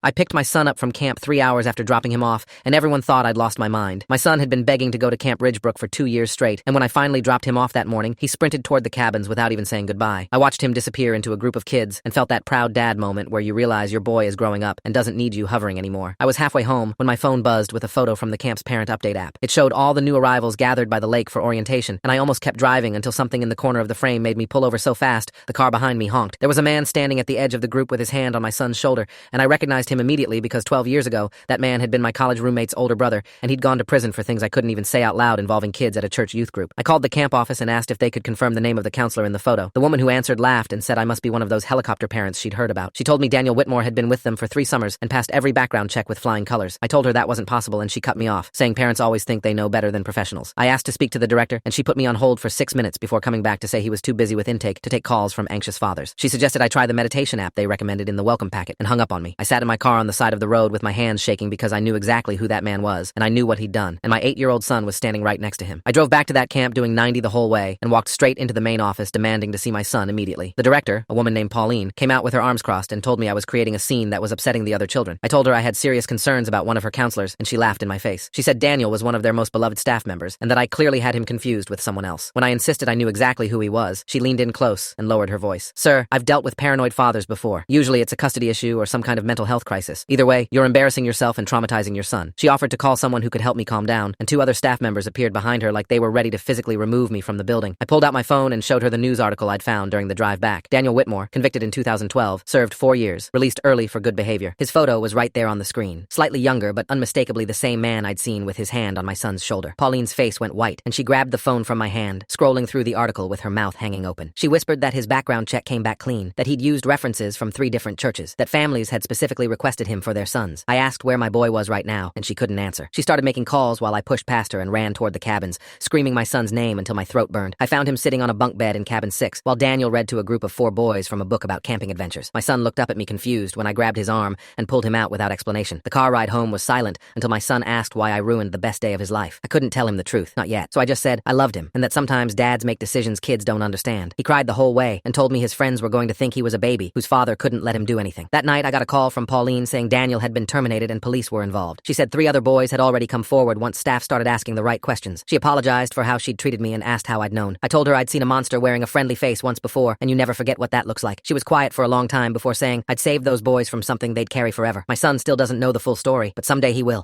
I picked my son up from camp 3 hours after dropping him off, and everyone thought I'd lost my mind. My son had been begging to go to Camp Ridgebrook for 2 years straight, and when I finally dropped him off that morning, he sprinted toward the cabins without even saying goodbye. I watched him disappear into a group of kids and felt that proud dad moment where you realize your boy is growing up and doesn't need you hovering anymore. I was halfway home when my phone buzzed with a photo from the camp's parent update app. It showed all the new arrivals gathered by the lake for orientation, and I almost kept driving until something in the corner of the frame made me pull over so fast the car behind me honked. There was a man standing at the edge of the group with his hand on my son's shoulder, and I recognized him immediately because 12 years ago, that man had been my college roommate's older brother, and he'd gone to prison for things I couldn't even say out loud involving kids at a church youth group. I called the camp office and asked if they could confirm the name of the counselor in the photo. The woman who answered laughed and said I must be one of those helicopter parents she'd heard about. She told me Daniel Whitmore had been with them for 3 summers and passed every background check with flying colors. I told her that wasn't possible, and she cut me off, saying parents always think they know better than professionals. I asked to speak to the director, and she put me on hold for 6 minutes before coming back to say he was too busy with intake to take calls from anxious fathers. She suggested I try the meditation app they recommended in the welcome packet and hung up on me. I sat in my car on the side of the road with my hands shaking because I knew exactly who that man was, and I knew what he'd done, and my 8-year-old son was standing right next to him. I drove back to that camp doing 90 the whole way and walked straight into the main office demanding to see my son immediately. The director, a woman named Pauline, came out with her arms crossed and told me I was creating a scene that was upsetting the other children. I told her I had serious concerns about one of her counselors, and she laughed in my face. She said Daniel was one of their most beloved staff members, and that I clearly had him confused with someone else. When I insisted I knew exactly who he was, she leaned in close and lowered her voice. Sir, I've dealt with paranoid fathers before. Usually it's a custody issue or some kind of mental health crisis. Either way, you're embarrassing yourself and traumatizing your son. She offered to call someone who could help me calm down, and 2 other staff members appeared behind her like they were ready to physically remove me from the building. I pulled out my phone and showed her the news article I'd found during the drive back. Daniel Whitmore, convicted in 2012, served 4 years, released early for good behavior. His photo was right there on the screen. Slightly younger, but unmistakably the same man I'd seen with his hand on my son's shoulder. Pauline's face went white, and she grabbed the phone from my hand, scrolling through the article with her mouth hanging open. She whispered that his background check came back clean, that he'd used references from 3 different churches, that families had specifically requested him for their sons. I asked where my boy was right now, and she couldn't answer. She started making calls while I pushed past her and ran toward the cabins, screaming my son's name until my throat burned. I found him sitting on a bunk bed in cabin 6, while Daniel read to a group of 4 boys from a book about camping adventures. My son looked up at me confused when I grabbed his arm and pulled him out without explanation. The car ride home was silent until my son asked why I ruined the best day of his life. I couldn't tell him the truth, not yet, so I just said I loved him, and that sometimes dads make decisions kids don't understand. He cried the whole way and told me his friends were going to think he was a baby whose father couldn't let him do anything. That night I got a call from Pauline saying Daniel had been terminated and police were involved. She said 3 other boys had already come forward once staff started asking the right questions. She apologized for how she'd treated me and asked how I'd known. I told her I'd seen a monster wearing a friendly face once before, and you never forget what that looks like. She was quiet for a long time before saying I'd saved those boys from something they'd carry forever. My son still doesn't know the full story, but someday he will.